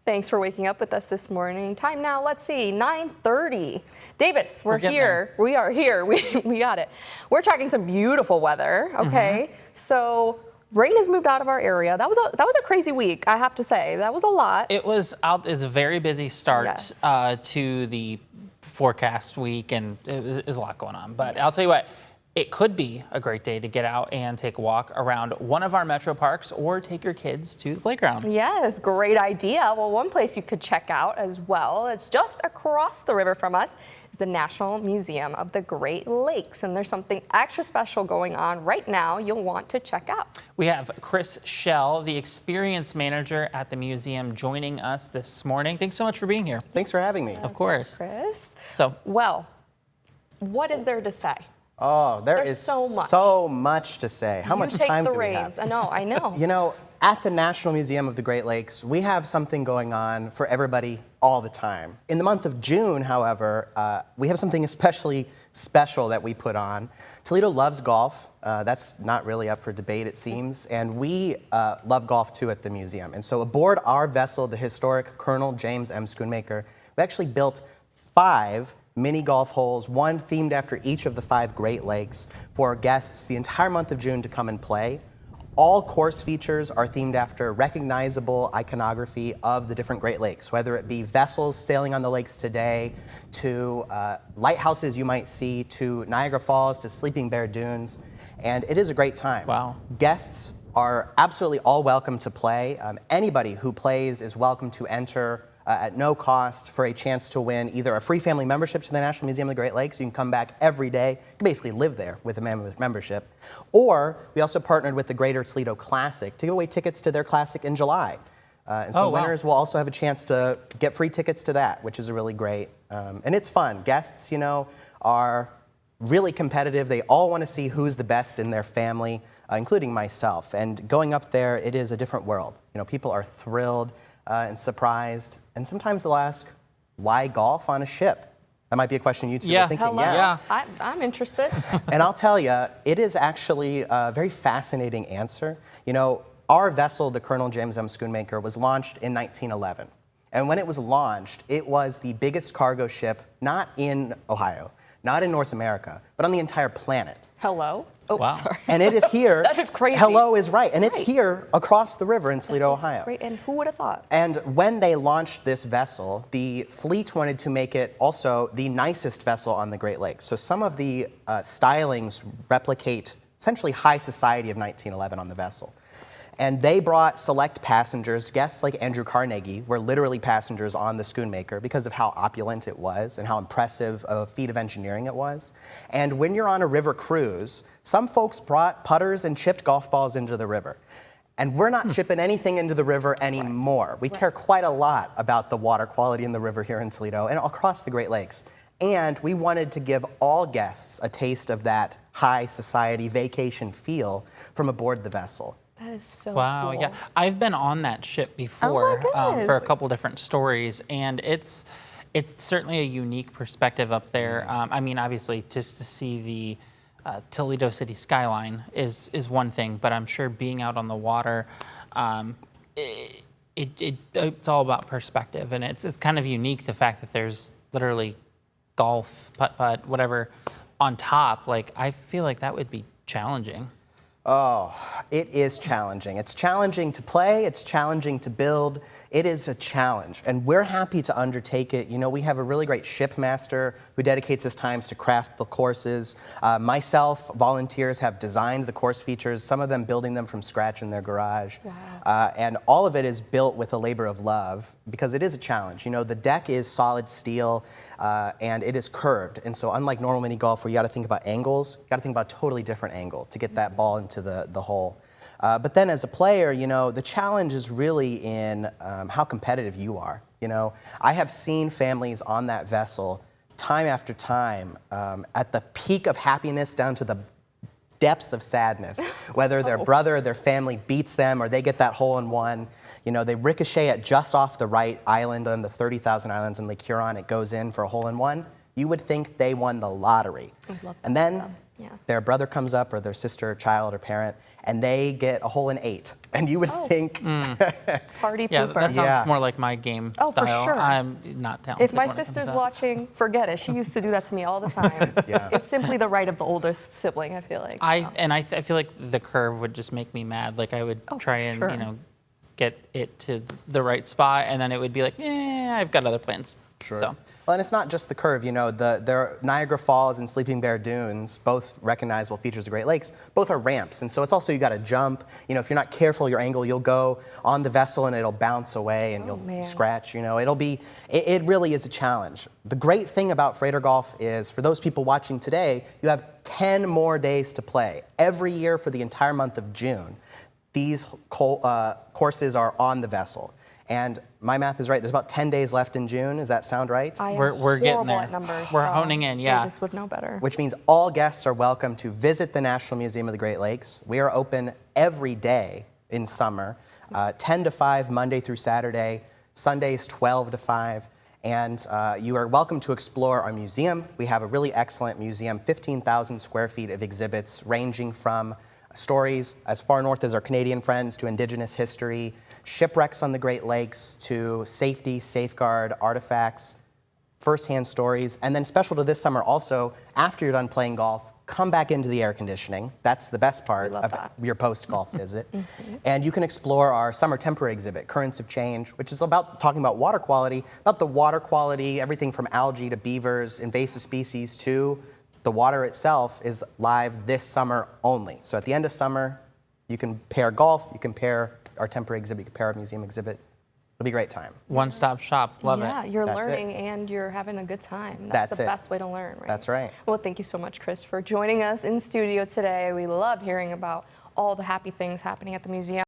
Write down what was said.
Thanks for waking up with us this morning. Time now, let's see, 9:30. Davis, we're here. There. We are here. We got it. We're tracking some beautiful weather, okay? So rain has moved out of our area. That was a crazy week, I have to say. That was a lot. It's a very busy start to the forecast week, and it was a lot going on. But I'll tell you what, it could be a great day to get out and take a walk around one of our metro parks or take your kids to the playground. Yes, great idea. Well, one place you could check out as well, it's just across the river from us, is the National Museum of the Great Lakes. And there's something extra special going on right now you'll want to check out. We have Chris Schell, the experience manager at the museum, joining us this morning. Thanks so much for being here. Thanks for having me. Of course. Chris. So, well, what is there to say? Oh, there's so much to say. How much time do we have? I know. You know, at the National Museum of the Great Lakes, we have something going on for everybody all the time. In the month of June, however, we have something especially special that we put on. Toledo loves golf. That's not really up for debate, it seems. And we love golf, too, at the museum. And so aboard our vessel, the historic Colonel James M. Schoonmaker, we actually built 5 mini golf holes, one themed after each of the 5 Great Lakes, for guests the entire month of June to come and play. All course features are themed after recognizable iconography of the different Great Lakes, whether it be vessels sailing on the lakes today, to lighthouses you might see, to Niagara Falls, to Sleeping Bear Dunes, and it is a great time. Wow. Guests are absolutely all welcome to play. Anybody who plays is welcome to enter at no cost for a chance to win either a free family membership to the National Museum of the Great Lakes, so you can come back every day, you can basically live there with a membership, or we also partnered with the Greater Toledo Classic to give away tickets to their Classic in July. And so winners will also have a chance to get free tickets to that, which is really great. And it's fun. Guests, you know, are really competitive. They all want to see who's the best in their family, including myself. And going up there, it is a different world. You know, people are thrilled and surprised, and sometimes they'll ask, why golf on a ship? That might be a question you two are thinking. Hello. Yeah, I'm interested. And I'll tell you, it is actually a very fascinating answer. You know, our vessel, the Colonel James M. Schoonmaker, was launched in 1911. And when it was launched, it was the biggest cargo ship, not in Ohio, not in North America, but on the entire planet. Hello? Oh, wow. Sorry. And it is here. That is crazy. Hello is right. And it's here across the river in Toledo, Ohio. Great. And who would have thought? And when they launched this vessel, the fleet wanted to make it also the nicest vessel on the Great Lakes. So some of the stylings replicate essentially high society of 1911 on the vessel. And they brought select passengers. Guests like Andrew Carnegie were literally passengers on the Schoonmaker because of how opulent it was and how impressive a feat of engineering it was. And when you're on a river cruise, some folks brought putters and chipped golf balls into the river. And we're not chipping anything into the river anymore. We care quite a lot about the water quality in the river here in Toledo and across the Great Lakes. And we wanted to give all guests a taste of that high society vacation feel from aboard the vessel. That is so wow, cool. yeah. I've been on that ship before for a couple different stories, and it's certainly a unique perspective up there. I mean, obviously, just to see the Toledo city skyline is one thing, but I'm sure being out on the water, it's all about perspective, and it's kind of unique, the fact that there's literally golf, putt-putt, whatever, on top. Like, I feel like that would be challenging. Oh, it is challenging. It's challenging to play, it's challenging to build. It is a challenge, and we're happy to undertake it. You know, we have a really great shipmaster who dedicates his time to craft the courses. Myself, volunteers have designed the course features, some of them building them from scratch in their garage. Wow. And all of it is built with a labor of love because it is a challenge. You know, the deck is solid steel and it is curved. And so unlike normal mini golf where you got to think about angles, you got to think about a totally different angle to get that ball into the hole. But then as a player, you know, the challenge is really in how competitive you are. You know, I have seen families on that vessel time after time at the peak of happiness down to the depths of sadness, whether their brother or their family beats them or they get that hole-in-one. You know, they ricochet it just off the right island on the 30,000 islands in Lake Huron. It goes in for a hole-in-one. You would think they won the lottery. And then Yeah. Their brother comes up, or their sister, child, or parent, and they get a hole in 8. And you would think, Party Yeah, pooper. that sounds more like my game Oh, for style. sure. I'm not talented. If my when it comes sister's to that. watching, forget it. She used to do that to me all the time. Yeah. It's simply the right of the oldest sibling, I feel like. I feel like the curve would just make me mad. Like I would try and sure. get it to the right spot, and then it would be like, I've got other plans. Sure. So Well, and it's not just the curve. The Niagara Falls and Sleeping Bear Dunes, both recognizable features of the Great Lakes, both are ramps. And so it's also, you got to jump. If you're not careful, your angle, you'll go on the vessel and it'll bounce away and you'll scratch. It really is a challenge. The great thing about freighter golf is, for those people watching today, you have 10 more days to play. Every year for the entire month of June, these courses are on the vessel. And my math is right. There's about 10 days left in June. Does that sound right? we're getting horrible there. at numbers, We're so honing in. Yeah. Davis would know better. Which means all guests are welcome to visit the National Museum of the Great Lakes. We are open every day in summer, 10 to 5 Monday through Saturday, Sundays 12 to 5. And you are welcome to explore our museum. We have a really excellent museum, 15,000 square feet of exhibits ranging from stories as far north as our Canadian friends to Indigenous history, shipwrecks on the Great Lakes, to safety, safeguard, artifacts, firsthand stories, and then special to this summer also, after you're done playing golf, come back into the air conditioning. That's the best part of your post-golf visit. And you can explore our summer temporary exhibit, Currents of Change, which is talking about water quality, about the water quality, everything from algae to beavers, invasive species, to the water itself is live this summer only. So at the end of summer, you can pair golf, you can pair our temporary exhibit, you can pair our museum exhibit. It'll be a great time. One-stop shop. Love it. Yeah, you're That's learning it. and you're having a good time. That's the it. best way to learn, right? That's right. Well, thank you so much, Chris, for joining us in studio today. We love hearing about all the happy things happening at the museum.